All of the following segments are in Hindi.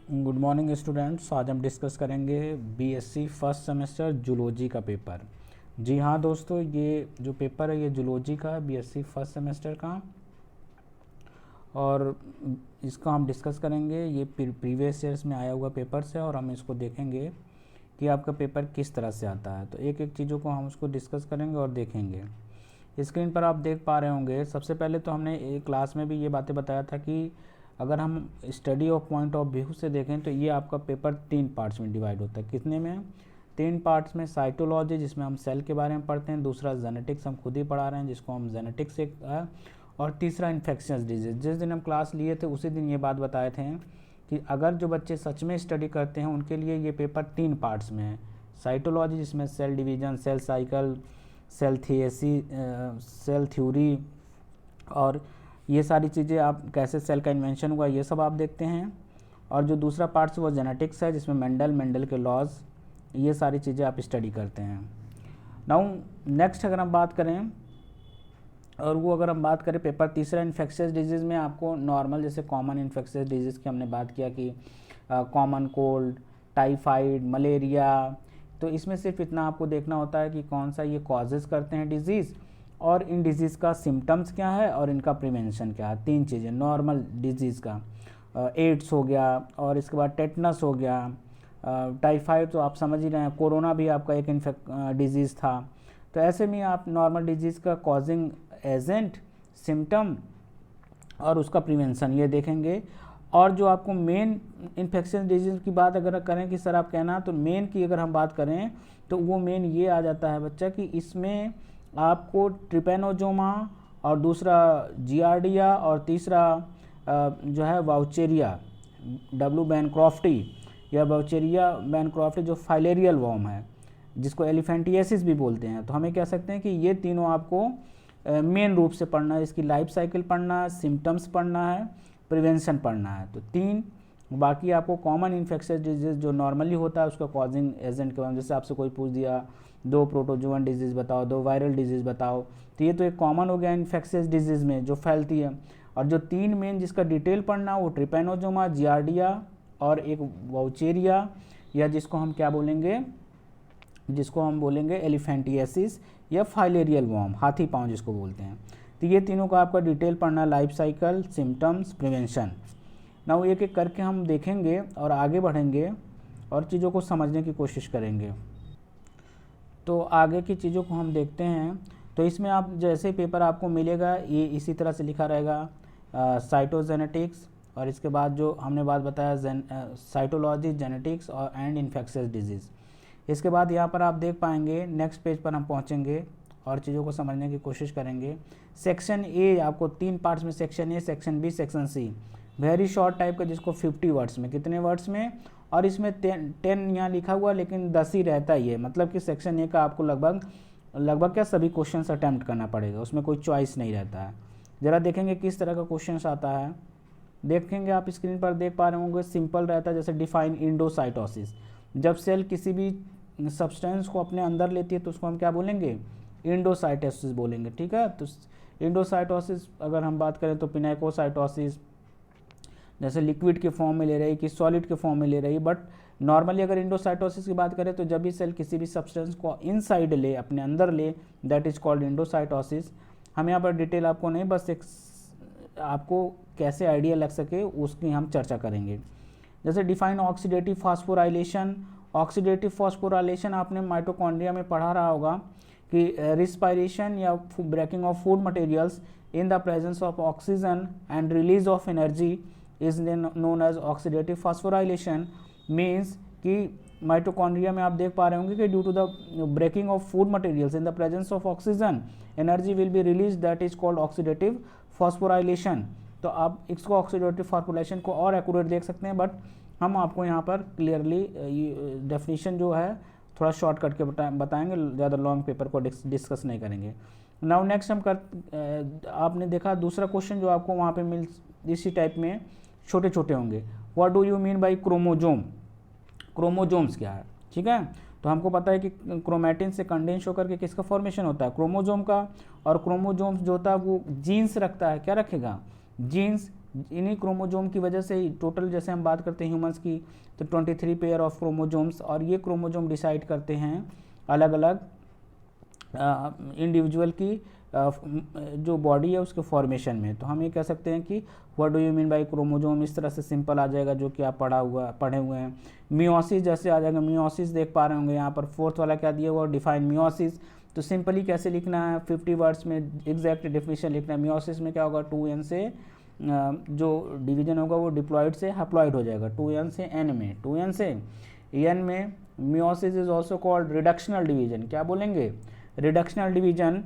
Good morning students. आज हम डिस्कस करेंगे बीएससी फर्स्ट सेमेस्टर जूलॉजी का पेपर। जी हाँ दोस्तों, ये जो पेपर है ये जूलॉजी का है, बीएससी फर्स्ट सेमेस्टर का, और इसका हम डिस्कस करेंगे। ये प्रीवियस ईयर्स में आया हुआ पेपर से, और हम इसको देखेंगे कि आपका पेपर किस तरह से आता है। तो एक एक चीज़ों को हम उसको डिस्कस करेंगे और देखेंगे। स्क्रीन पर आप देख पा रहे होंगे, सबसे पहले तो हमने एक क्लास में भी ये बातें बताया था कि अगर हम study of point of view से देखें तो ये आपका पेपर 3 पार्ट्स में डिवाइड होता है। कितने में? 3 पार्ट्स में। साइटोलॉजी, जिसमें हम सेल के बारे में पढ़ते हैं। दूसरा जेनेटिक्स, हम खुद ही पढ़ा रहे हैं, जिसको हम जेनेटिक्स से और तीसरा इन्फेक्शियस डिजीज। जिस दिन हम क्लास लिए थे उसी दिन ये बात बताए थे कि अगर जो बच्चे सच में स्टडी करते हैं उनके लिए ये पेपर 3 पार्ट्स में है। साइटोलॉजी, जिसमें cell division, cell cycle, cell theory और ये सारी चीज़ें, आप कैसे सेल का इन्वेंशन हुआ ये सब आप देखते हैं। और जो दूसरा पार्ट्स वो जेनेटिक्स है, जिसमें मेंडल के लॉज, ये सारी चीज़ें आप स्टडी करते हैं। नाउ नेक्स्ट अगर हम बात करें, और वो अगर हम बात करें पेपर तीसरा इन्फेक्शियस डिजीज़ में, आपको नॉर्मल जैसे कॉमन इन्फेक्शियस डिजीज़ की हमने बात किया कि कॉमन कोल्ड, टाइफाइड, मलेरिया, तो इसमें सिर्फ इतना आपको देखना होता है कि कौन सा ये कॉजेज़ करते हैं डिजीज़, और इन डिजीज़ का सिम्टम्स क्या है और इनका प्रिवेंशन क्या है। 3 चीज़ें। नॉर्मल डिजीज़ का एड्स हो गया, और इसके बाद टेटनस हो गया, टाइफाइड तो आप समझ ही रहे हैं, कोरोना भी आपका एक डिजीज़ था। तो ऐसे में आप नॉर्मल डिजीज़ का कॉजिंग एजेंट, सिम्टम और उसका प्रिवेंशन ये देखेंगे। और जो आपको मेन इन्फेक्शन डिजीज़ की बात अगर करें कि सर आप कहना, तो मेन की अगर हम बात करें तो वो मेन ये आ जाता है बच्चा कि इसमें आपको ट्रिपेनोजोमा, और दूसरा जियार्डिया, और तीसरा जो है वाउचेरिया डब्लू बैनक्रॉफ्टी, या वाउचेरिया बैनक्रॉफ्टी जो फाइलेरियल वॉर्म है, जिसको एलिफेंटिएसिस भी बोलते हैं। तो हमें कह सकते हैं कि ये तीनों आपको मेन रूप से पढ़ना है। इसकी लाइफ साइकिल पढ़ना है, सिम्टम्स पढ़ना है, प्रिवेंशन पढ़ना है। तो 3। बाकी आपको कॉमन इन्फेक्शियस डिजीज़ जो नॉर्मली होता है उसका कॉजिंग एजेंट के बारे में, जैसे आपसे कोई पूछ दिया 2 प्रोटोजोअन डिजीज़ बताओ, 2 वायरल डिजीज़ बताओ, तो ये तो एक कॉमन हो गया इन्फेक्शियस डिजीज़ में जो फैलती है। और जो 3 मेन जिसका डिटेल पढ़ना वो ट्रिपेनोजोमा, जियार्डिया और एक वाउचेरिया, या जिसको हम क्या बोलेंगे, जिसको हम बोलेंगे एलिफेंटिएसिस या फाइलेरियल वॉर्म, हाथी पाँव जिसको बोलते हैं। तो ये तीनों का आपका डिटेल पढ़ना, life cycle, symptoms, prevention. Now एक एक करके हम देखेंगे और आगे बढ़ेंगे और चीज़ों को समझने की कोशिश करेंगे। तो आगे की चीज़ों को हम देखते हैं। तो इसमें आप जैसे पेपर आपको मिलेगा ये इसी तरह से लिखा रहेगा, साइटोजेनेटिक्स, और इसके बाद जो हमने बात बताया साइटोलॉजी, जेनेटिक्स और एंड इन्फेक्शियस डिजीज़। इसके बाद यहाँ पर आप देख पाएंगे, नेक्स्ट पेज पर हम पहुँचेंगे और चीज़ों को समझने की कोशिश करेंगे। सेक्शन ए आपको 3 पार्ट्स में, section A, section B, section C, very short type का, जिसको 50 वर्ड्स में, कितने वर्ड्स में, और इसमें 10 यहाँ लिखा हुआ लेकिन 10 ही रहता ही है। मतलब कि सेक्शन ए का आपको लगभग क्या सभी क्वेश्चन अटैम्प्ट करना पड़ेगा, उसमें कोई चॉइस नहीं रहता है। ज़रा देखेंगे किस तरह का क्वेश्चन आता है। देखेंगे आप स्क्रीन पर देख पा रहे होंगे, सिंपल रहता है, जैसे डिफाइन इंडोसाइटोसिस। जब सेल किसी भी सब्सटेंस को अपने अंदर लेती है तो उसको हम क्या बोलेंगे, इंडोसाइटोसिस बोलेंगे। ठीक है, तो इंडोसाइटोसिस अगर हम बात करें तो पिनेकोसाइटोसिस, जैसे लिक्विड के फॉर्म में ले रही कि सॉलिड के फॉर्म में ले रही। बट नॉर्मली अगर इंडोसाइटोसिस की बात करें तो जब भी सेल किसी भी सब्सटेंस को इनसाइड ले, अपने अंदर ले, दैट इज कॉल्ड इंडोसाइटोसिस। हम यहाँ पर डिटेल आपको नहीं, बस एक आपको कैसे आइडिया लग सके उसकी हम चर्चा करेंगे। जैसे define oxidative phosphorylation. Oxidative phosphorylation आपने माइटोकॉन्ड्रिया में पढ़ा रहा होगा कि रिस्पायरेशन या breaking of food materials in the presence of oxygen and release of energy is known as oxidative phosphorylation. Means कि माइटोकॉन्ड्रिया में आप देख पा रहे होंगे कि due to the breaking of food materials in the presence of oxygen energy will be release, that is called oxidative phosphorylation. तो आप इसको ऑक्सीडेटिव फॉस्फोराइलेशन को और एक्यूरेट देख सकते हैं, बट हम आपको यहाँ पर क्लियरली डेफिनेशन जो है थोड़ा शॉर्ट कट के बताएंगे, ज़्यादा लॉन्ग पेपर को डिस्कस नहीं करेंगे। नाउ नेक्स्ट हम आपने देखा दूसरा क्वेश्चन जो आपको वहाँ पे इसी टाइप में छोटे छोटे होंगे। What do you mean by chromosome? Chromosomes क्या है? ठीक है, तो हमको पता है कि क्रोमैटिन से कंडेंस होकर के किसका फॉर्मेशन होता है, क्रोमोजोम का। और क्रोमोजोम्स जो होता है वो जीन्स रखता है, क्या रखेगा, जीन्स, इन्हीं क्रोमोजोम की वजह से ही टोटल, जैसे हम बात करते हैं ह्यूमंस की, तो 23 पेयर ऑफ क्रोमोजोम्स, और ये क्रोमोजोम डिसाइड करते हैं अलग अलग इंडिविजुअल की जो बॉडी है उसके फॉर्मेशन में। तो हम ये कह सकते हैं कि what do you mean by chromosome, इस तरह से सिंपल आ जाएगा जो कि आप पढ़े हुए हैं। मियोसिस जैसे आ जाएगा, मियोसिस देख पा रहे होंगे यहाँ पर, फोर्थ वाला क्या दिया हुआ, डिफाइन मियोसिस। तो सिंपली कैसे लिखना है, 50 वर्ड्स में एग्जैक्ट डेफिनेशन लिखना है। मियोसिस में क्या होगा, 2n से जो डिवीजन होगा वो डिप्लॉइड से हैप्लॉइड हो जाएगा, 2n से n में, 2n से n में। Meiosis is also called reductional division. क्या बोलेंगे, रिडक्शनल डिवीजन।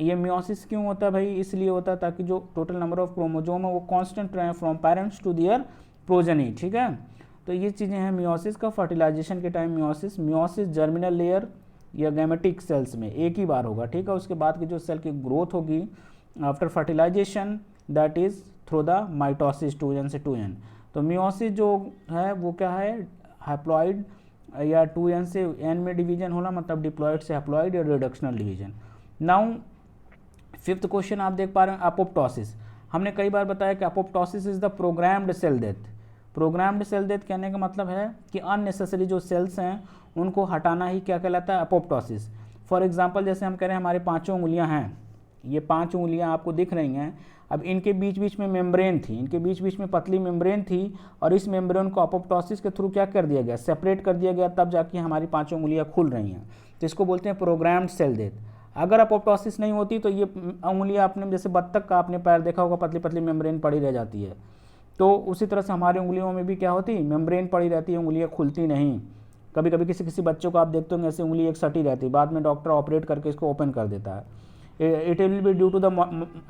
ये मियोसिस क्यों होता है भाई, इसलिए होता है ताकि जो टोटल नंबर ऑफ क्रोमोजोम है वो कांस्टेंट रहे from parents to their progeny, ठीक है। तो ये चीज़ें हैं मियोसिस का। फर्टिलाइजेशन के टाइम मियोसिस जर्मिनल लेयर या गैमेटिक सेल्स में एक ही बार होगा, ठीक है। उसके बाद की जो सेल की ग्रोथ होगी after fertilization, that is through the mitosis, 2n से 2n। तो मियोसिस जो है वो क्या है, हैप्लॉइड या 2n से n में डिवीजन होना, मतलब डिप्लॉइड से हैप्लॉइड या reductional division. Now 5th question आप देख पा रहे हैं, अपोप्टोसिस। हमने कई बार बताया कि apoptosis is the programmed cell death. Programmed cell death कहने का मतलब है कि अननेसेसरी जो सेल्स हैं उनको हटाना ही क्या कहलाता है, अपोप्टोसिस। फॉर एग्जांपल जैसे हम कह रहे हैं हमारे 5 उंगलियां हैं, ये 5 उंगलियां आपको दिख रही हैं, अब इनके बीच बीच में मेम्ब्रेन थी, इनके बीच बीच में पतली मेम्ब्रेन थी, और इस मेम्ब्रेन को अपोप्टोसिस के थ्रू क्या कर दिया गया, सेपरेट कर दिया गया, तब जाके हमारी 5 उंगलियां खुल रही हैं। तो इसको बोलते हैं प्रोग्राम्ड सेल डेथ। अगर अपोप्टोसिस नहीं होती तो ये उंगलियां अपने, जैसे बत्तख का आपने पैर देखा होगा, पतली पतली मेम्ब्रेन पड़ी रह जाती है, तो उसी तरह से हमारी उंगलियों में भी क्या होती, मेम्ब्रेन पड़ी रहती है, उंगलियां खुलती नहीं। कभी कभी किसी किसी बच्चों को आप देखते होंगे ऐसे उंगली एक सटी रहती है, बाद में डॉक्टर ऑपरेट करके इसको ओपन कर देता है। It will be due to the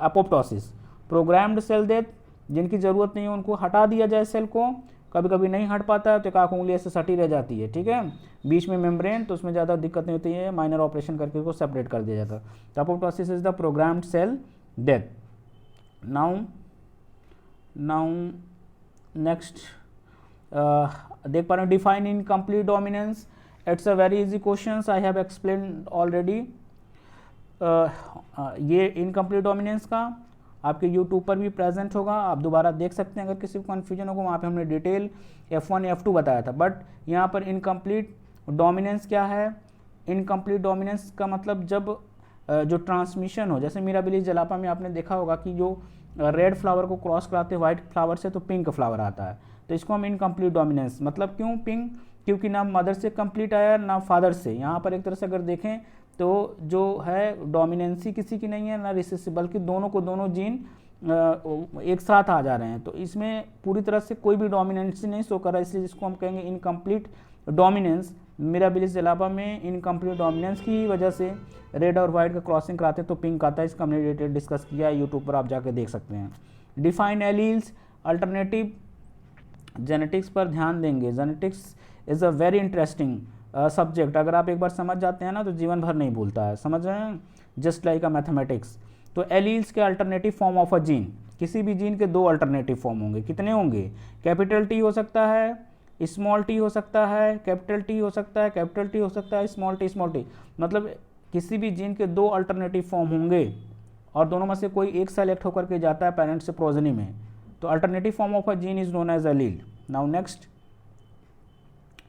apoptosis. Programmed cell death, जिनकी ज़रूरत नहीं है उनको हटा दिया जाए सेल को, कभी कभी नहीं हट पाता है तो एक आँख उंगली ऐसे सटी रह जाती है, ठीक है, बीच में मेम्ब्रेन, तो उसमें ज़्यादा दिक्कत नहीं होती है, माइनर ऑपरेशन करके उसको सेपरेट कर दिया जाता है। तो apoptosis is the programmed cell death. Now next देख पा रहे हैं, define incomplete dominance. It's a very easy question, I have explained already. ये इनकम्प्लीट डोमिनेंस का आपके यूट्यूब पर भी प्रेजेंट होगा, आप दोबारा देख सकते हैं अगर किसी को कन्फ्यूजन होगा। वहाँ पे हमने डिटेल F1 F2 बताया था, बट यहाँ पर इनकम्प्लीट डोमिनेंस क्या है, इनकम्प्लीट डोमिनेंस का मतलब जब जो ट्रांसमिशन हो, जैसे मीराबिलीज जलापा में आपने देखा होगा कि जो रेड फ्लावर को क्रॉस कराते हैं व्हाइट फ्लावर से तो पिंक फ्लावर आता है, तो इसको हम इनकम्प्लीट डोमिनेंस, मतलब क्यों पिंक, क्योंकि ना मदर से कंप्लीट आया ना फादर से। यहाँ पर एक तरह से अगर देखें तो जो है डोमिनेंसी किसी की नहीं है ना रिसेसिव, बल्कि दोनों को दोनों जीन एक साथ आ जा रहे हैं, तो इसमें पूरी तरह से कोई भी डोमिनेंसी नहीं शो कर रहा है, इसलिए जिसको हम कहेंगे इनकम्प्लीट डोमिनेंस। मिराबिलिस जलापा में इनकम्प्लीट डोमिनेंस की वजह से रेड और वाइट का क्रॉसिंग कराते हैं तो पिंक आता है, इसका हमने डिटेल डिस्कस किया है, यूट्यूब पर आप जाकर देख सकते हैं। डिफाइन एलील्स, अल्टरनेटिव जेनेटिक्स पर ध्यान देंगे। Genetics is a very interesting subject, अगर आप एक बार समझ जाते हैं ना तो जीवन भर नहीं भूलता है, समझ रहे हैं, जस्ट लाइक अ मैथमेटिक्स। तो एलील्स के alternative form of a gene, किसी भी जीन के 2 अल्टरनेटिव फॉर्म होंगे, कितने होंगे, कैपिटल टी हो सकता है, स्मॉल टी हो सकता है, कैपिटल टी हो सकता है, कैपिटल टी हो सकता है, स्मॉल टी, मतलब किसी भी जीन के 2 अल्टरनेटिव फॉर्म होंगे और दोनों में से कोई एक सेलेक्ट होकर के जाता है पेरेंट्स से प्रोजेनी में, तो alternative form of a gene is known as allele. Now next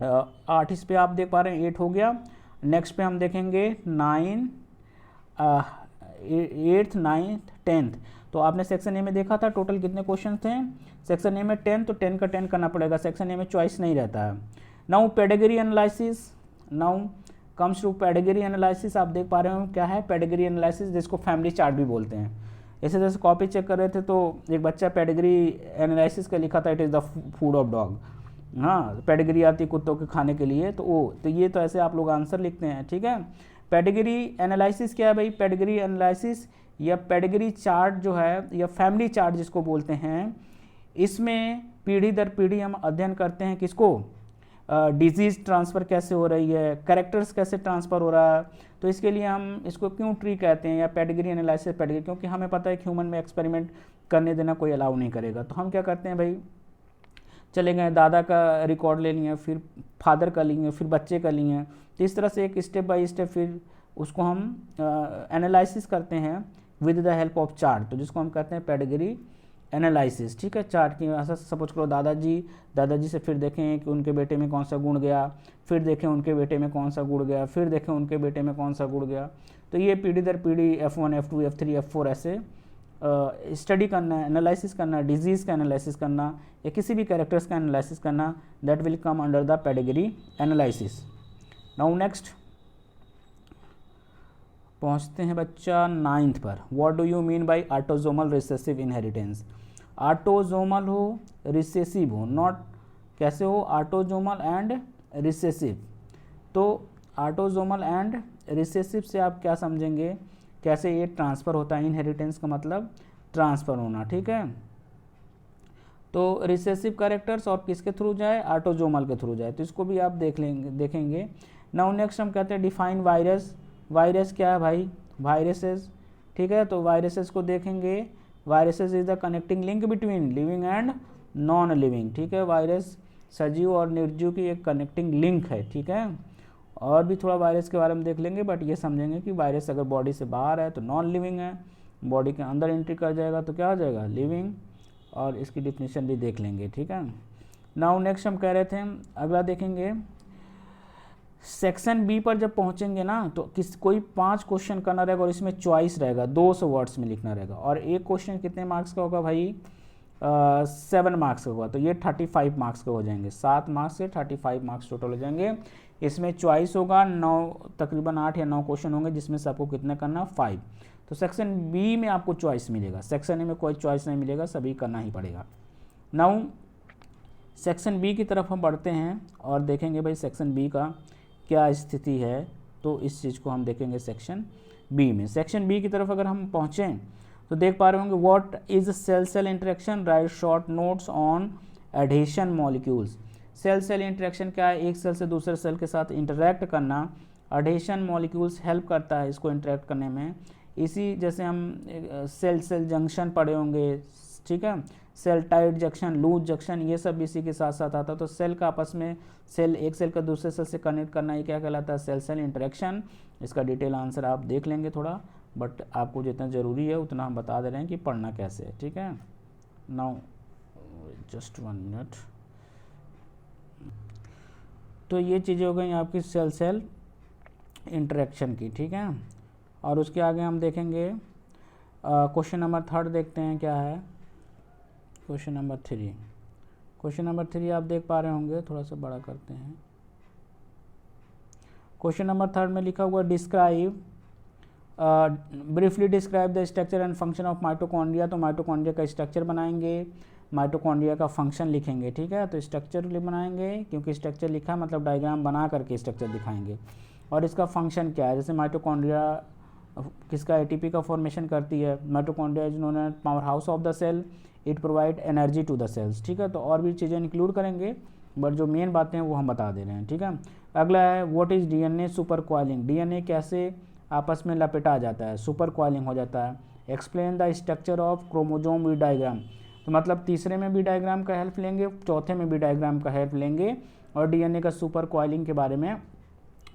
8 इस पे आप देख पा रहे हैं, 8 हो गया। नेक्स्ट पे हम देखेंगे 9, 8th 9th 10th। तो आपने सेक्शन ए में देखा था टोटल कितने क्वेश्चन थे, सेक्शन ए में 10, तो 10 का 10 करना पड़ेगा, सेक्शन ए में चॉइस नहीं रहता है। Now pedigree analysis, now comes to pedigree analysis. आप देख पा रहे हो क्या है पेडिग्री एनालिसिस, जिसको फैमिली चार्ट भी बोलते हैं। ऐसे जैसे कॉपी चेक कर रहे थे तो एक बच्चा पेडिग्री एनालिसिस का लिखा था, it is the food of dog, हाँ पेडिग्री आती कुत्तों के खाने के लिए, तो ये तो ऐसे आप लोग आंसर लिखते हैं, ठीक है। पेडिग्री एनालिसिस क्या है भाई, पेडिग्री एनालिसिस या पेडिग्री चार्ट जो है या फैमिली चार्ट जिसको बोलते हैं, इसमें पीढ़ी दर पीढ़ी हम अध्ययन करते हैं किसको, डिजीज़ ट्रांसफ़र कैसे हो रही है, कैरेक्टर्स कैसे ट्रांसफ़र हो रहा है, तो इसके लिए हम इसको क्यों ट्री कहते हैं या पेडिग्री एनालिसिस पेडिग्री, क्योंकि हमें पता है कि ह्यूमन में एक्सपेरिमेंट करने देना कोई अलाउ नहीं करेगा। तो हम क्या करते हैं भाई, चले गए दादा का रिकॉर्ड ले लिए, फिर फादर का लिए, फिर बच्चे का लिए, तो इस तरह से एक स्टेप बाय स्टेप फिर उसको हम एनालिसिस करते हैं with the help of chart, तो जिसको हम कहते हैं पेडिग्री एनालिसिस, ठीक है, चार्ट की ऐसा सपोज करो दादाजी से फिर देखें कि उनके बेटे में कौन सा गुण गया, फिर देखें उनके बेटे में कौन सा गुण गया, फिर देखें उनके बेटे में कौन सा गुण गया। तो ये पीढ़ी दर पीढ़ी F1 F2 F3 F4 ऐसे स्टडी करना है, एनालिसिस करना, डिजीज़ का एनालिसिस करना या किसी भी कैरेक्टर्स का एनालिसिस करना, that will come under the pedigree analysis. Now next पहुंचते हैं बच्चा 9th पर। What do you mean by autosomal recessive inheritance. Autosomal हो, रिसेसिव हो, नॉट कैसे हो, ऑटोसोमल एंड रिसेसिव। तो ऑटोसोमल एंड रिसेसिव से आप क्या समझेंगे, कैसे ये ट्रांसफ़र होता है। इनहेरिटेंस का मतलब ट्रांसफ़र होना, ठीक है। तो रिसेसिव कैरेक्टर्स और किसके थ्रू जाए, ऑटोसोमल के थ्रू जाए, तो इसको भी आप देखेंगे। नाउ नेक्स्ट हम कहते हैं डिफाइन वायरस। वायरस क्या है भाई, वायरसेस, ठीक है। तो वायरसेस को देखेंगे, viruses is the connecting link between living and non living, ठीक है। वायरस सजीव और निर्जीव की एक कनेक्टिंग लिंक है, ठीक है। और भी थोड़ा वायरस के बारे में देख लेंगे, बट ये समझेंगे कि वायरस अगर बॉडी से बाहर है तो नॉन लिविंग है, बॉडी के अंदर एंट्री कर जाएगा तो क्या हो जाएगा, लिविंग। और इसकी डिफिनेशन भी देख लेंगे, ठीक है। नाउ नेक्स्ट हम कह रहे थे, अगला देखेंगे सेक्शन बी पर जब पहुंचेंगे ना, तो कोई 5 क्वेश्चन करना रहेगा और इसमें चॉइस रहेगा, 200 वर्ड्स में लिखना रहेगा। और एक क्वेश्चन कितने मार्क्स का होगा भाई, 7 मार्क्स का होगा। तो ये 35 मार्क्स के हो जाएंगे, 7 मार्क्स से 35 मार्क्स टोटल हो जाएंगे। इसमें चॉइस होगा 9, तकरीबन 8 या 9 क्वेश्चन होंगे, जिसमें से आपको कितने करना, 5। तो सेक्शन बी में आपको चॉइस मिलेगा, सेक्शन ए में कोई चॉइस नहीं मिलेगा, सभी करना ही पड़ेगा। नाउ सेक्शन बी की तरफ हम बढ़ते हैं और देखेंगे भाई सेक्शन बी का क्या स्थिति है। तो इस चीज़ को हम देखेंगे सेक्शन बी में। सेक्शन बी की तरफ अगर हम पहुँचें तो देख पा रहे होंगे, what is cell cell interaction, write short notes on adhesion molecules. Cell cell interaction क्या है, एक सेल से दूसरे सेल के साथ इंटरेक्ट करना। एडहेशन मॉलिक्यूल्स हेल्प करता है इसको इंटरेक्ट करने में। इसी जैसे हम सेल सेल जंक्शन पढ़े होंगे, ठीक है, cell tight junction, loose junction, ये सब इसी के साथ साथ आता है। तो सेल का आपस में, सेल एक सेल का दूसरे सेल से कनेक्ट करना, ये क्या कहलाता है, सेल सेल इंटरेक्शन। इसका डिटेल आंसर आप देख लेंगे थोड़ा, बट आपको जितना ज़रूरी है उतना हम बता दे रहे हैं कि पढ़ना कैसे है, ठीक है। Now just 1 minute. तो ये चीज़ें हो गई आपकी सेल सेल इंटरेक्शन की, ठीक है। और उसके आगे हम देखेंगे क्वेश्चन नंबर 3 देखते हैं क्या है। क्वेश्चन नंबर 3, क्वेश्चन नंबर 3 आप देख पा रहे होंगे, थोड़ा सा बड़ा करते हैं। क्वेश्चन नंबर 3 में लिखा हुआ describe, briefly describe the structure and function of mitochondria. तो माइटोकॉन्ड्रिया का स्ट्रक्चर बनाएंगे, माइटोकॉन्ड्रिया का फंक्शन लिखेंगे, ठीक है। तो स्ट्रक्चर बनाएंगे, क्योंकि स्ट्रक्चर लिखा मतलब डायग्राम बना करके स्ट्रक्चर दिखाएंगे। और इसका फंक्शन क्या है, जैसे माइटोकॉन्ड्रिया किसका, एटीपी का फॉर्मेशन करती है। Mitochondria is known as power house of the cell, it provide energy to the cells, ठीक है। तो और भी चीज़ें इंक्लूड करेंगे, बट जो मेन बातें हैं वो हम बता दे रहे हैं, ठीक है। अगला है what is DNA super coiling. DNA कैसे आपस में लपेटा जाता है, सुपर कॉइलिंग हो जाता है। Explain the structure of chromosome we diagram. तो मतलब तीसरे में भी डायग्राम का हेल्प लेंगे, चौथे में भी डायग्राम का हेल्प लेंगे और डीएनए का सुपर कॉइलिंग के बारे में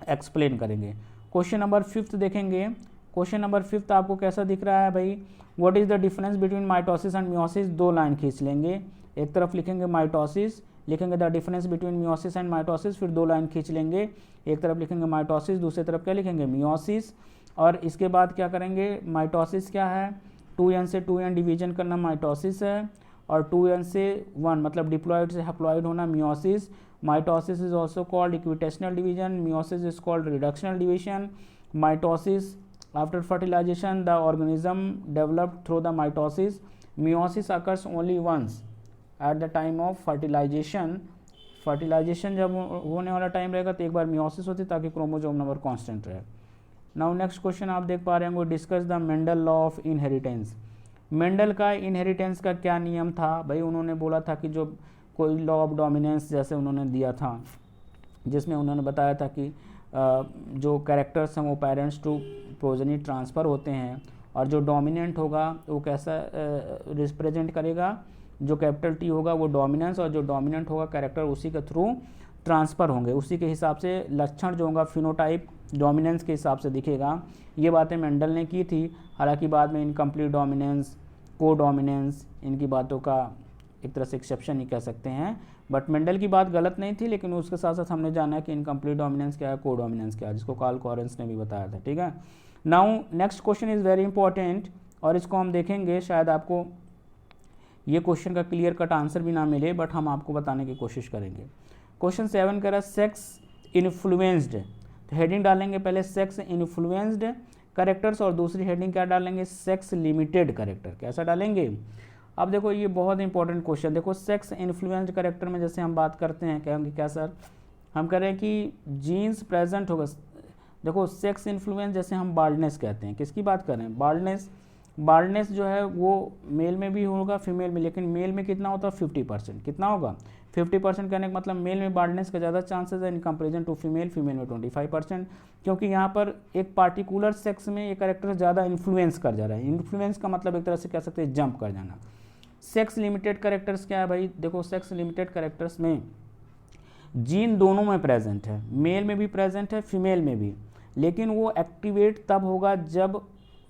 एक्सप्लेन करेंगे। क्वेश्चन नंबर 5 देखेंगे। क्वेश्चन नंबर 5 आपको कैसा दिख रहा है भाई, what is the difference between mitosis and meiosis. 2 line खींच लेंगे, एक तरफ लिखेंगे माइटोसिस, लिखेंगे the difference between meiosis and mitosis, फिर 2 लाइन खींच लेंगे, एक तरफ लिखेंगे माइटोसिस, दूसरी तरफ क्या लिखेंगे, मियोसिस। और इसके बाद क्या करेंगे, माइटोसिस क्या है, 2n से 2n डिवीजन करना माइटोसिस है, और 2n से 1 मतलब डिप्लॉयड से हैप्लॉयड होना meiosis. Mitosis is also called equational division, meiosis is called reductional division. Mitosis after fertilization the organism developed through the mitosis. Meiosis occurs only once at the time of fertilization. fertilization जब होने वाला टाइम रहेगा तो एक बार मियोसिस होती ताकि क्रोमोजोम नंबर कांस्टेंट रहे। नाउ नेक्स्ट क्वेश्चन आप देख पा रहे होंगे, discuss the Mendel law of inheritance. Mendel का इनहेरिटेंस का क्या नियम था भाई, उन्होंने बोला था कि जो कोई लॉ ऑफ डोमिनेंस जैसे उन्होंने दिया था, जिसमें उन्होंने बताया था कि जो कैरेक्टर्स हैं वो पेरेंट्स टू प्रोजेनी ट्रांसफ़र होते हैं, और जो डोमिनेंट होगा वो कैसा रिप्रेजेंट करेगा, जो कैपिटल टी होगा वो डोमिनेंस, और जो डोमिनेंट होगा कैरेक्टर उसी के थ्रू ट्रांसफ़र होंगे, उसी के हिसाब से लक्षण जो होगा फिनोटाइप डोमिनेंस के हिसाब से दिखेगा। ये बातें मेंडल ने की थी, हालांकि बाद में इनकम्प्लीट डोमिनेंस, कोडोमिनेंस, इनकी बातों का एक तरह से एक्सेप्शन ही कह सकते हैं, बट मेंडल की बात गलत नहीं थी, लेकिन उसके साथ साथ हमने जाना कि इनकम्प्लीट डोमिनेंस क्या है, कोडोमिनेंस क्या है, जिसको कार्ल कॉरेंस ने भी बताया था, ठीक है। Now next question is very important, और इसको हम देखेंगे, शायद आपको ये क्वेश्चन का क्लियर कट आंसर भी ना मिले, बट हम आपको बताने की कोशिश करेंगे। क्वेश्चन 7 कह रहा है सेक्स इन्फ्लुएंस्ड, तो हेडिंग डालेंगे पहले सेक्स इन्फ्लुएंस्ड करेक्टर्स, और दूसरी हेडिंग क्या डालेंगे, सेक्स लिमिटेड करेक्टर। कैसा डालेंगे? अब देखो ये बहुत इंपॉर्टेंट क्वेश्चन, देखो सेक्स इन्फ्लुएंस्ड करेक्टर में जैसे हम बात करते हैं, कहेंगे क्या सर, हम कह रहे हैं कि जीन्स प्रेजेंट होगा। देखो सेक्स इन्फ्लुएंस जैसे हम बाल्डनेस कहते हैं, किसकी बात कर रहे हैं, बाल्डनेस जो है वो मेल में भी होगा फीमेल में, लेकिन मेल में कितना होता है 50%, कितना होगा 50% कहने का मतलब मेल में बाल्डनेस का ज़्यादा चांसेस है इन कंपेरिजन टू फीमेल में 25%, क्योंकि यहाँ पर एक पार्टिकुलर सेक्स में ये कैरेक्टर ज़्यादा इन्फ्लुएंस कर जा रहा है। इन्फ्लुएंस का मतलब एक तरह से कह सकते हैं जंप कर जाना। सेक्स लिमिटेड कैरेक्टर्स क्या है भाई, देखो सेक्स लिमिटेड कैरेक्टर्स में जीन दोनों में प्रेजेंट है, मेल में भी प्रेजेंट है फीमेल में भी, लेकिन वो एक्टिवेट तब होगा जब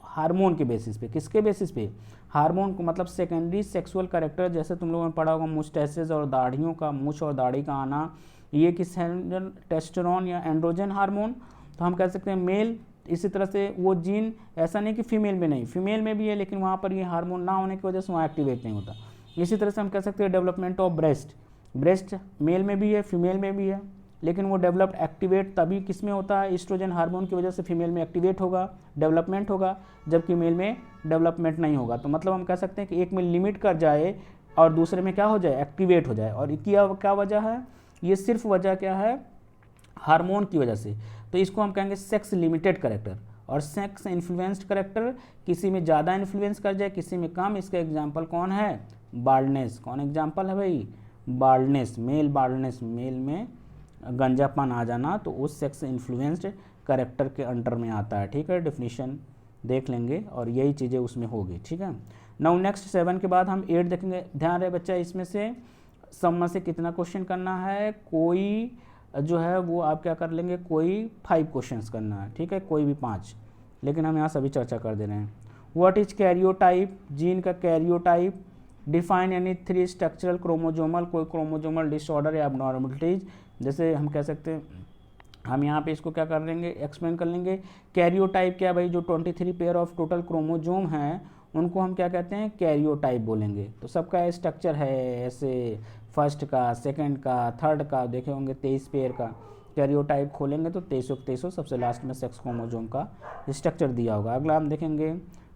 हार्मोन के बेसिस पे। किसके बेसिस पे? हार्मोन को, मतलब सेकेंडरी सेक्सुअल कैरेक्टर, जैसे तुम लोगों ने पढ़ा होगा मुस्टैसेस और दाढ़ियों का, मूछ और दाढ़ी का आना, ये किस है, टेस्टोस्टेरोन या एंड्रोजन हार्मोन, तो हम कह सकते हैं मेल। इसी तरह से वो जीन ऐसा नहीं कि फीमेल में नहीं, फीमेल में भी है, लेकिन वहाँ पर ये हार्मोन ना होने की वजह से वहाँ एक्टिवेट नहीं होता। इसी तरह से हम कह सकते हैं डेवलपमेंट ऑफ ब्रेस्ट मेल में भी है फीमेल में भी है, लेकिन वो डेवलप्ड एक्टिवेट तभी किस में होता है, ईस्ट्रोजन हार्मोन की वजह से फीमेल में एक्टिवेट होगा, डेवलपमेंट होगा, जबकि मेल में डेवलपमेंट नहीं होगा। तो मतलब हम कह सकते हैं कि एक में लिमिट कर जाए और दूसरे में क्या हो जाए, एक्टिवेट हो जाए। और क्या वजह है, ये सिर्फ वजह क्या है, हार्मोन की वजह से। तो इसको हम कहेंगे सेक्स लिमिटेड करेक्टर। और सेक्स इन्फ्लुएंस्ड करेक्टर किसी में ज़्यादा इन्फ्लुएंस कर जाए, किसी में कम। इसका एग्जाम्पल कौन है, बाल्डनेस। कौन एग्जाम्पल है भाई, बाल्डनेस, मेल में गंजापन आ जाना, तो उस सेक्स इन्फ्लुएंस्ड करेक्टर के अंडर में आता है, ठीक है। डेफिनेशन देख लेंगे और यही चीज़ें उसमें होगी, ठीक है। नाउ नेक्स्ट 7 के बाद हम 8 देखेंगे। ध्यान रहे बच्चा, इसमें से सम में से कितना क्वेश्चन करना है, कोई जो है वो आप क्या कर लेंगे, कोई 5 क्वेश्चंस करना है, ठीक है, कोई भी 5, लेकिन हम यहाँ सभी चर्चा कर दे रहे हैं। व्हाट इज कैरियोटाइप, जीन का karyotype. Define any 3 structural chromosomal, कोई क्रोमोजोमल डिसऑर्डर या एबनॉर्मलिटीज, जैसे हम कह सकते हैं, हम यहाँ पे इसको क्या कर लेंगे, एक्सप्लेन कर लेंगे। कैरियोटाइप क्या भाई, जो 23 पेयर ऑफ टोटल क्रोमोजोम हैं उनको हम क्या कहते हैं, कैरियोटाइप बोलेंगे। तो सबका स्ट्रक्चर है ऐसे, फर्स्ट का, सेकंड का, थर्ड का, देखे होंगे 23 पेयर का कैरियोटाइप खोलेंगे तो 2300 सबसे लास्ट में सेक्स क्रोमोजोम का स्ट्रक्चर दिया होगा। अगला हम देखेंगे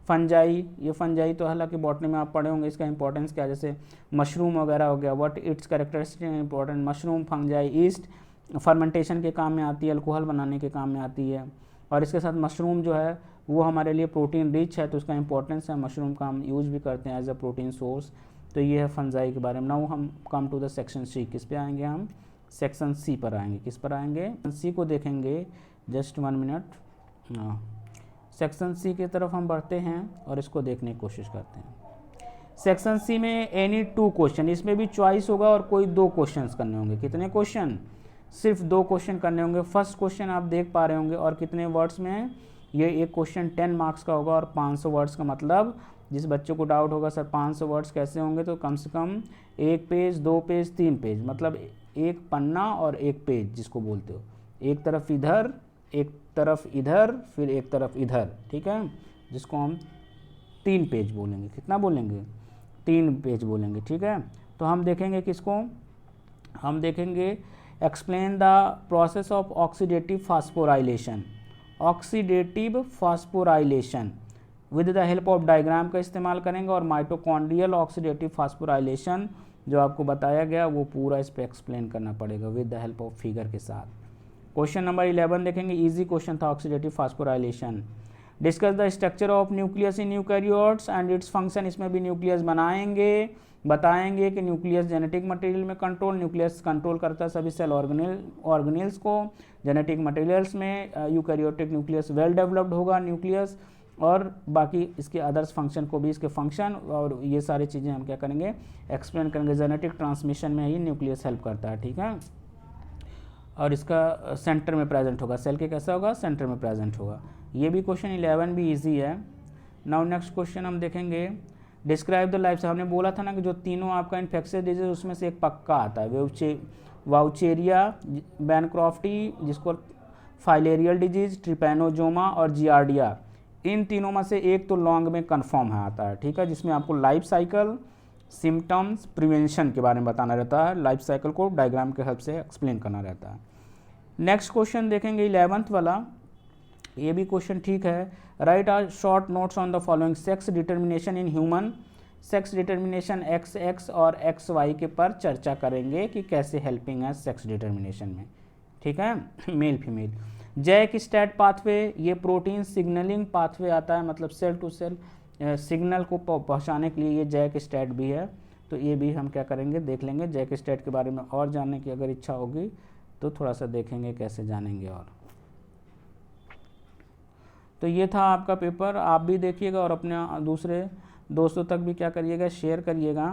फंजाई। ये फंजाई तो हालांकि बॉटनी में आप पढ़े होंगे, इसका इंपॉर्टेंस क्या है, जैसे मशरूम वगैरह हो गया, what it's characteristic important. Mushroom fungi east fermentation के काम में आती है, अल्कोहल बनाने के काम में आती है, और इसके साथ मशरूम जो है वो हमारे लिए प्रोटीन रिच है, तो उसका इंपॉर्टेंस है, मशरूम का हम यूज़ भी करते हैं एज अ प्रोटीन सोर्स। तो ये है फंजाई के बारे में। नाउ हम come to the section C. किस पे आएंगे हम, सेक्शन सी पर आएंगे। किस पर आएंगे, सी को देखेंगे, जस्ट 1 मिनट। सेक्शन सी की तरफ हम बढ़ते हैं और इसको देखने की कोशिश करते हैं। सेक्शन सी में एनी 2 क्वेश्चन, इसमें भी चॉइस होगा और कोई 2 क्वेश्चंस करने होंगे। कितने क्वेश्चन, सिर्फ 2 क्वेश्चन करने होंगे। फर्स्ट क्वेश्चन आप देख पा रहे होंगे, और कितने वर्ड्स में है, ये एक क्वेश्चन 10 मार्क्स का होगा और 500 वर्ड्स का। मतलब जिस बच्चे को डाउट होगा सर 500 वर्ड्स कैसे होंगे, तो कम से कम 1 पेज, 2 पेज, 3 पेज, मतलब एक पन्ना और 1 पेज जिसको बोलते हो, एक तरफ इधर, एक तरफ इधर, फिर एक तरफ इधर, ठीक है, जिसको हम 3 पेज बोलेंगे। कितना बोलेंगे, 3 पेज बोलेंगे, ठीक है। तो हम देखेंगे किसको, हम देखेंगे explain the process of oxidative phosphorylation. Oxidative phosphorylation with the help of diagram का इस्तेमाल करेंगे, और माइटोकॉन्ड्रियल ऑक्सीडेटिव फास्फोराइलेशन जो आपको बताया गया वो पूरा इस पर एक्सप्लेन करना पड़ेगा with the help of figure के साथ। क्वेश्चन नंबर 11 देखेंगे, इजी क्वेश्चन था, oxidative phosphorylation. Discuss the structure of nucleus in eukaryotes and its function. इसमें भी न्यूक्लियस बनाएंगे, बताएंगे कि न्यूक्लियस जेनेटिक मटेरियल में कंट्रोल, न्यूक्लियस कंट्रोल करता है सभी सेल ऑर्गेनेल्स को। जेनेटिक मटेरियल्स में यूकैरियोटिक न्यूक्लियस वेल डेवलप्ड होगा न्यूक्लियस, और बाकी इसके अदर्स फंक्शन को भी, इसके फंक्शन और ये सारी चीज़ें हम क्या करेंगे, एक्सप्लेन करेंगे। जेनेटिक ट्रांसमिशन में ही न्यूक्लियस हेल्प करता है, ठीक है, और इसका सेंटर में प्रेजेंट होगा। सेल के कैसा होगा, सेंटर में प्रेजेंट होगा। ये भी क्वेश्चन 11 भी इजी है। नाउ नेक्स्ट क्वेश्चन हम देखेंगे, डिस्क्राइब द लाइफ, हमने बोला था ना कि जो तीनों आपका इन्फेक्शियस डिजीज उसमें से एक पक्का आता है, वाउचेरिया, बैनक्रॉफ्टी जिसको फाइलेरियल डिजीज, ट्रिपैनोजोमा और जियार्डिया, इन तीनों में से एक तो लॉन्ग में कंफर्म है आता है, ठीक है, जिसमें आपको लाइफ साइकिल, सिम्टम्स, प्रिवेंशन के बारे में बताना रहता है, लाइफ साइकिल को डायग्राम के हेल्प से एक्सप्लेन करना रहता है। नेक्स्ट क्वेश्चन देखेंगे 11th वाला, ये भी क्वेश्चन ठीक है। Write are short notes on the following sex determination in human, sex determination XX और XY के पर चर्चा करेंगे कि कैसे हेल्पिंग है सेक्स डिटर्मिनेशन में, ठीक है, male female. JAK STAT pathway, ये प्रोटीन सिग्नलिंग पाथवे आता है, मतलब सेल टू सेल सिग्नल को पहुंचाने के लिए ये जैक स्टैट भी है, तो ये भी हम क्या करेंगे देख लेंगे। जैक स्टैट के बारे में और जानने की अगर इच्छा होगी तो थोड़ा सा देखेंगे कैसे जानेंगे। और तो ये था आपका पेपर, आप भी देखिएगा और अपने दूसरे दोस्तों तक भी क्या करिएगा, शेयर करिएगा,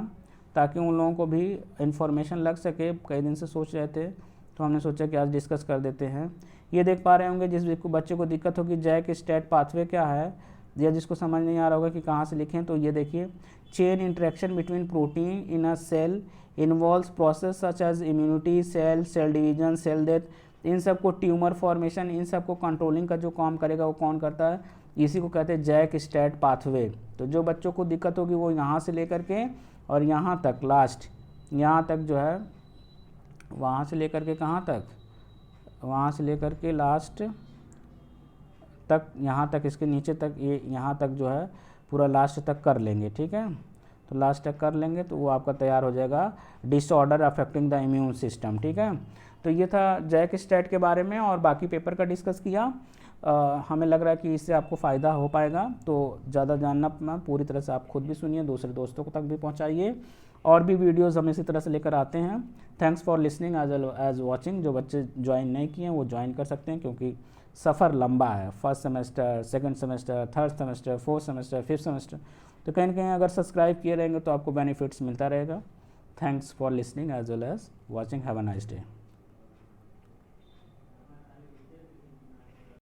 ताकि उन लोगों को भी इन्फॉर्मेशन लग सके। कई दिन से सोच रहे थे तो हमने सोचा कि आज डिस्कस कर देते हैं। ये देख पा रहे होंगे, जिस बच्चे को दिक्कत होगी जैक स्टैट पाथवे क्या है, या जिसको समझ नहीं आ रहा होगा कि कहाँ से लिखें, तो ये देखिए, chain interaction between protein in a cell involves process such as immunity, cell division, cell death, इन सब को ट्यूमर फॉर्मेशन, इन सब को कंट्रोलिंग का जो काम करेगा वो कौन करता है, इसी को कहते हैं जैक स्टैट पाथवे। तो जो बच्चों को दिक्कत होगी वो यहाँ से लेकर के और यहाँ तक लास्ट, यहाँ तक जो है, वहाँ से लेकर के कहाँ तक, वहाँ से लेकर के लास्ट तक, यहाँ तक, इसके नीचे तक, ये यहाँ तक जो है पूरा लास्ट तक कर लेंगे, ठीक है। तो लास्ट तक कर लेंगे तो वो आपका तैयार हो जाएगा disorder affecting the immune system, ठीक है। तो ये था जैक स्टैट के बारे में और बाकी पेपर का डिस्कस किया। हमें लग रहा है कि इससे आपको फ़ायदा हो पाएगा, तो ज़्यादा जानना पूरी तरह से आप खुद भी सुनिए, दूसरे दोस्तों को तक भी पहुँचाइए। और भी वीडियोज़ हम इसी तरह से लेकर आते हैं। Thanks for listening as watching. जो बच्चे ज्वाइन नहीं किए हैं वो ज्वाइन कर सकते हैं, क्योंकि सफ़र लंबा है, first semester, second semester, third semester, fourth semester, fifth semester, तो कहीं ना कहीं अगर सब्सक्राइब किए रहेंगे तो आपको बेनिफिट्स मिलता रहेगा। Thanks for listening as well as watching. Have a nice day.